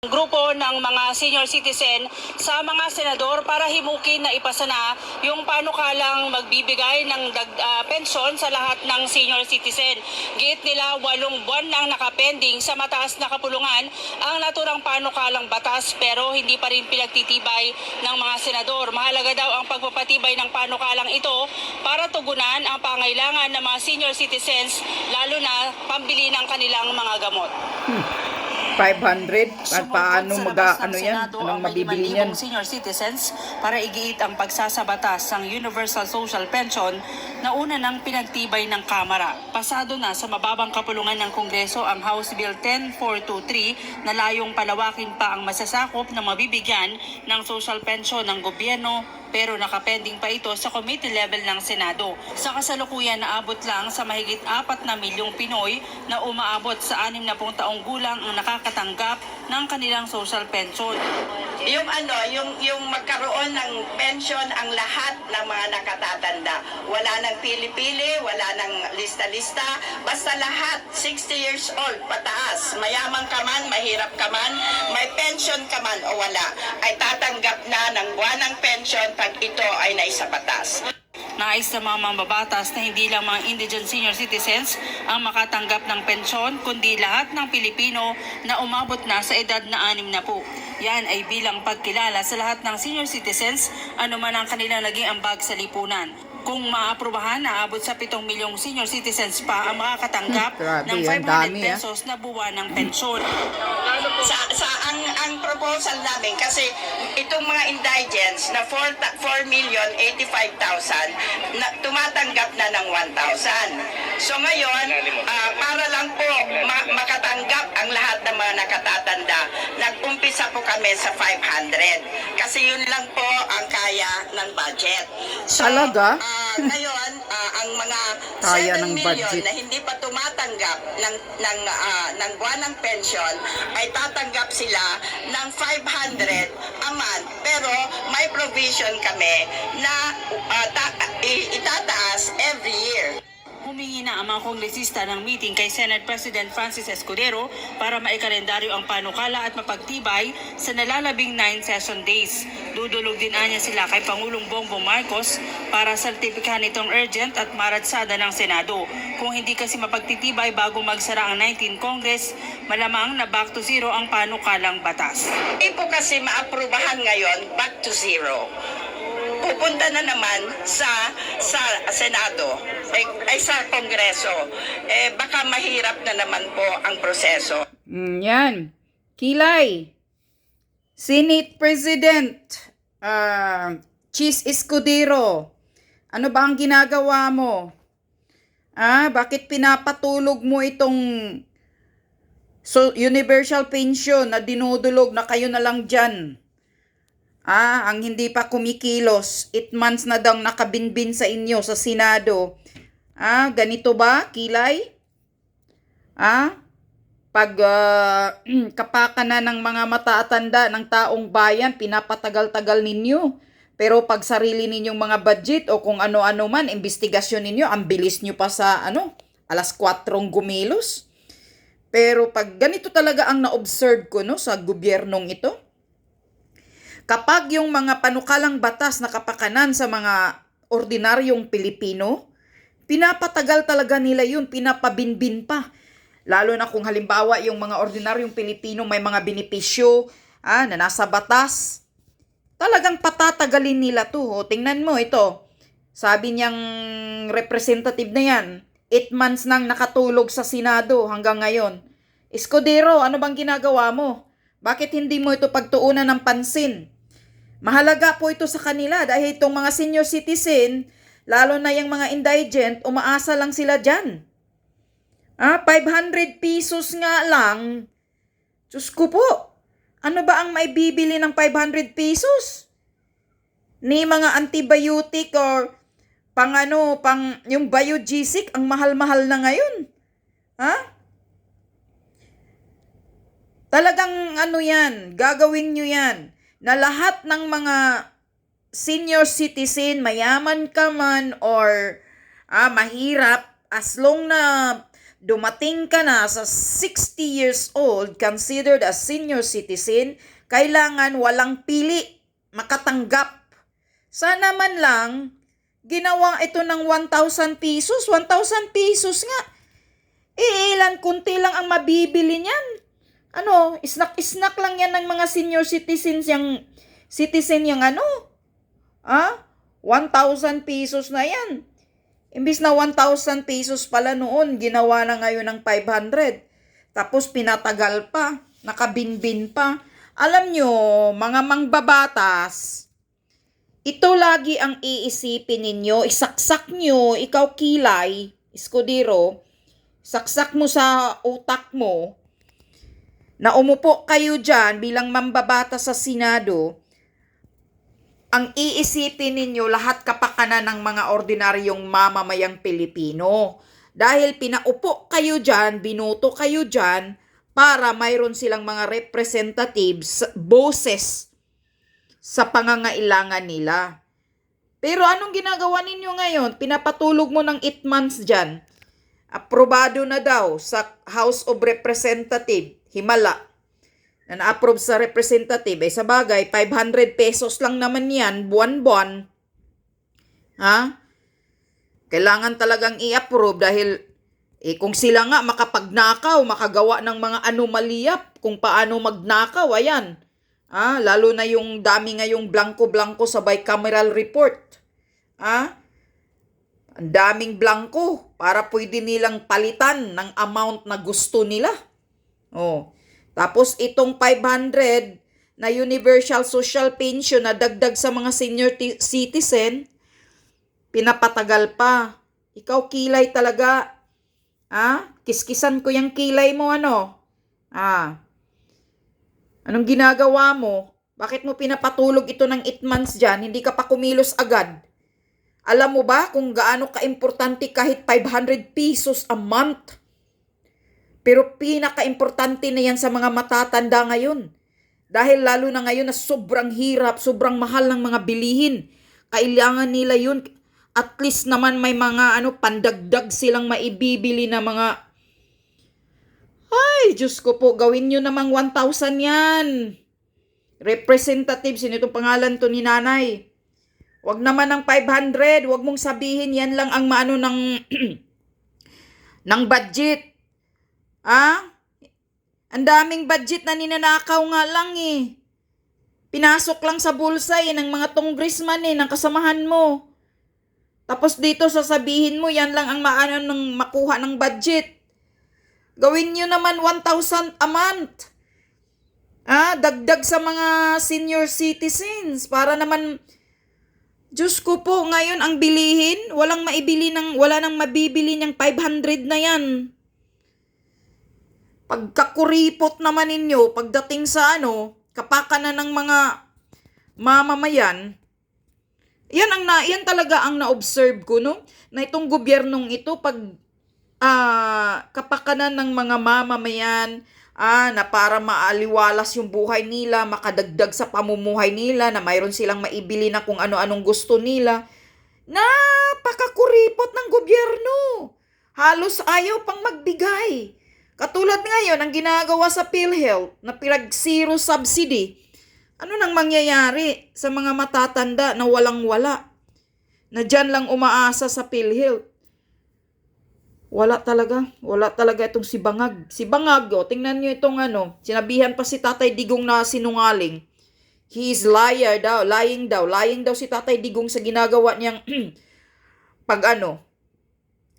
Grupo ng mga senior citizen sa mga senador para himukin na ipasa na yung panukalang magbibigay ng pensyon sa lahat ng senior citizen. Giit nila 8 buwan nang nakapending sa mataas na kapulungan ang naturang panukalang batas pero hindi pa rin pinagtitibay ng mga senador. Mahalaga daw ang pagpapatibay ng panukalang ito para tugunan ang pangailangan ng mga senior citizens lalo na pambili ng kanilang mga gamot. 500 at paano yan? Anong mabibili niyan? Senior citizens para igiit ang pagsasabatas ng Universal Social Pension na una nang pinagtibay ng Kamara. Pasado na sa mababang kapulungan ng Kongreso ang House Bill 10423 na layong palawakin pa ang masasakop na mabibigyan ng social pension ng gobyerno pero nakapending pa ito sa committee level ng Senado. Sa kasalukuyan naabot lang sa mahigit 4 na milyong Pinoy na umaabot sa 60 taong gulang ang nakakatanggap ng kanilang social pension. Yung magkaroon ng pension ang lahat ng mga nakatatanda. Wala nang pili-pili, wala nang lista-lista, basta lahat 60 years old pataas. Mayaman ka man, mahirap ka man, may pension ka man o wala, ay tatanggap na ng buwanang pension pag ito ay naisabatas. Nais sa mga mambabatas na hindi lang mga indigent senior citizens ang makatanggap ng pensyon, kundi lahat ng Pilipino na umabot na sa edad na 60. Yan ay bilang pagkilala sa lahat ng senior citizens anuman ang kanilang naging ambag sa lipunan. Kung maaprubahan, naabot sa 7 milyong senior citizens pa ang makakatanggap ng 500 pesos na buwan ng pensyon. Ang proposal namin, kasi itong mga indigents na 4,085,000 na tumatanggap na ng 1,000. So ngayon, para lang po makatanggap ang lahat ng mga nakatatanda, nag-umpisa po kami sa 500. Kasi yun lang po ang kaya ng budget. So, talaga? Ngayon, ang mga kaya 7 ng million budget na hindi pa tumatanggap ng buwanang pension ay tatanggap sila ng 500 a month. Pero may provision kami na itataas every year. Humingi na ang mga kongresista ng meeting kay Senate President Francis Escudero para maikalendaryo ang panukala at mapagtibay sa nalalabing 9 session days. Dudulog din anya sila kay Pangulong Bongbong Marcos para sertipikahan itong urgent at maratsada ng Senado. Kung hindi kasi mapagtitibay bago magsara ang 19 Congress, malamang na back to zero ang panukalang batas. Hindi po kasi maaprubahan ngayon back to zero. Pupunta na naman sa Senado, ay sa Kongreso. Baka mahirap na naman po ang proseso. Yan. Kilay. Senate President Chis Escudero. Ano ba ang ginagawa mo? Bakit pinapatulog mo itong universal pension na dinudulog na kayo na lang dyan? Ang hindi pa kumikilos, 8 months na daw nakabinbin sa inyo sa Senado. Ganito ba, Kilay? Pag kapakanan ng mga matatanda ng taong bayan, pinapatagal-tagal ninyo. Pero pag sarili ninyong mga budget o kung ano-ano man, investigasyon ninyo, ang bilis nyo pa sa alas 4 gumilos. Pero pag ganito talaga ang na-observe ko sa gobyernong ito, kapag yung mga panukalang batas na kapakanan sa mga ordinaryong Pilipino, pinapatagal talaga nila yun, pinapabinbin pa. Lalo na kung halimbawa yung mga ordinaryong Pilipino may mga benepisyo na nasa batas, talagang patatagalin nila to. Tingnan mo ito, sabi niyang representative na yan, 8 months nang nakatulog sa Senado hanggang ngayon. Escudero, ano bang ginagawa mo? Bakit hindi mo ito pagtuunan ng pansin? Mahalaga po ito sa kanila dahil itong mga senior citizen, lalo na yung mga indigent, umaasa lang sila dyan. 500 pesos nga lang. Diyos ko po, ano ba ang may bibili ng 500 pesos? Ni mga antibiotic or pang yung biogesic, ang mahal-mahal na ngayon. Talagang yan, gagawin nyo yan. Na lahat ng mga senior citizen, mayaman ka man or mahirap, as long na dumating ka na sa 60 years old, considered as senior citizen, kailangan walang pili, makatanggap. Sana man lang, ginawa ito ng 1,000 pesos. 1,000 pesos nga. Ilan, kunti lang ang mabibili niyan. Snack lang yan ng mga senior citizens yung 1,000 pesos na yan. Imbis na 1,000 pesos pala noon, ginawa na ngayon ng 500. Tapos pinatagal pa, nakabinbin pa. Alam nyo, mga mangbabatas, ito lagi ang iisipin ninyo, isaksak nyo, ikaw kilay, Escudero, saksak mo sa utak mo, na umupo kayo dyan bilang mambabatas sa Senado, ang iisipin ninyo lahat kapakanan ng mga ordinaryong mamamayang Pilipino. Dahil pinaupo kayo dyan, binoto kayo dyan, para mayroon silang mga representatives, boses sa pangangailangan nila. Pero anong ginagawa ninyo ngayon? Pinapatulog mo ng 8 months dyan. Aprobado na daw sa House of Representatives, himala, na na-approve sa representative, sa bagay, 500 pesos lang naman yan, buwan-buwan. Kailangan talagang i-approve dahil kung sila nga makapagnakaw, makagawa ng mga anomalya kung paano magnakaw, ayan. Lalo na yung dami ngayong blanco-blanco sa bicameral report. Ang daming blanco para pwede nilang palitan ng amount na gusto nila. Tapos itong 500 na universal social pension na dagdag sa mga senior citizen, pinapatagal pa. Ikaw kilay talaga. Kiskisan ko yung kilay mo, Anong ginagawa mo? Bakit mo pinapatulog ito ng 8 months dyan? Hindi ka pa kumilos agad. Alam mo ba kung gaano ka-importante kahit 500 pesos a month? Pero pinaka-importante na yan sa mga matatanda ngayon. Dahil lalo na ngayon na sobrang hirap, sobrang mahal ng mga bilihin. Kailangan nila yun. At least naman may mga pandagdag silang maibibili na mga... Ay, Diyos ko po, gawin nyo namang 1,000 yan. Representative, sino itong pangalan to ni nanay? Wag naman ng 500, wag mong sabihin yan lang ang maano ng ng budget. Ang daming budget na ninanakaw nga lang Pinasok lang sa bulsa ng mga congressman ng kasamahan mo. Tapos dito sasabihin mo yan lang ang maano ng makuha ng budget. Gawin nyo naman 1,000 a month. Dagdag sa mga senior citizens para naman, Diyos ko po, ngayon ang bilihin, wala nang mabibili ng 500 na yan. Pagkakuripot naman ninyo, pagdating sa kapakanan ng mga mamamayan, yan talaga ang na-observe ko, na itong gobyernong ito, pag kapakanan ng mga mamamayan, na para maaliwalas yung buhay nila, makadagdag sa pamumuhay nila, na mayroon silang maibili na kung ano-anong gusto nila. Napakakuripot ng gobyerno. Halos ayaw pang magbigay. Katulad ngayon, ang ginagawa sa PhilHealth na zero subsidy. Ano nang mangyayari sa mga matatanda na walang-wala? Na dyan lang umaasa sa PhilHealth. Wala talaga itong si Bangag. Si Bangag, tingnan nyo itong sinabihan pa si Tatay Digong na sinungaling. He is lying daw si Tatay Digong sa ginagawa niyang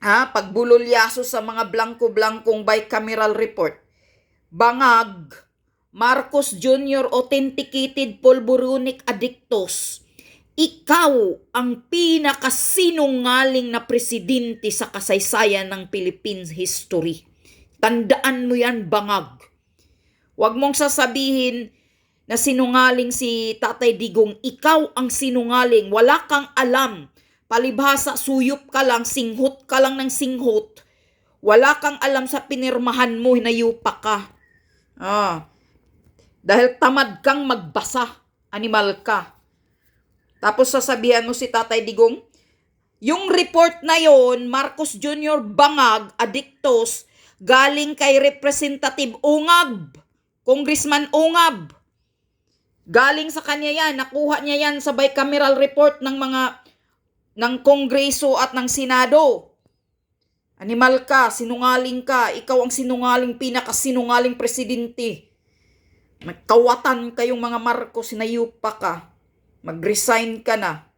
pagbulolyaso sa mga blanco-blancong bicameral report. Bangag, Marcos Jr. Authenticated Pulburonic Addictus. Ikaw ang pinakasinungaling na presidente sa kasaysayan ng Philippines history. Tandaan mo yan, Bangag. Huwag mong sasabihin na sinungaling si Tatay Digong. Ikaw ang sinungaling. Wala kang alam. Palibhasa, suyop ka lang, singhot ka lang ng singhot. Wala kang alam sa pinirmahan mo, hinayupa ka. Dahil tamad kang magbasa. Animal ka. Tapos sasabihan mo si Tatay Digong, yung report na yon, Marcos Jr. Bangag, Addictus, galing kay Representative Ungab, Congressman Ungab. Galing sa kanya yan, nakuha niya yan sa bicameral report ng Kongreso at ng Senado. Animal ka, sinungaling ka, ikaw ang sinungaling, pinakasinungaling presidente. Magkawatan kayong mga Marcos, sinayupa ka. Mag-resign ka na.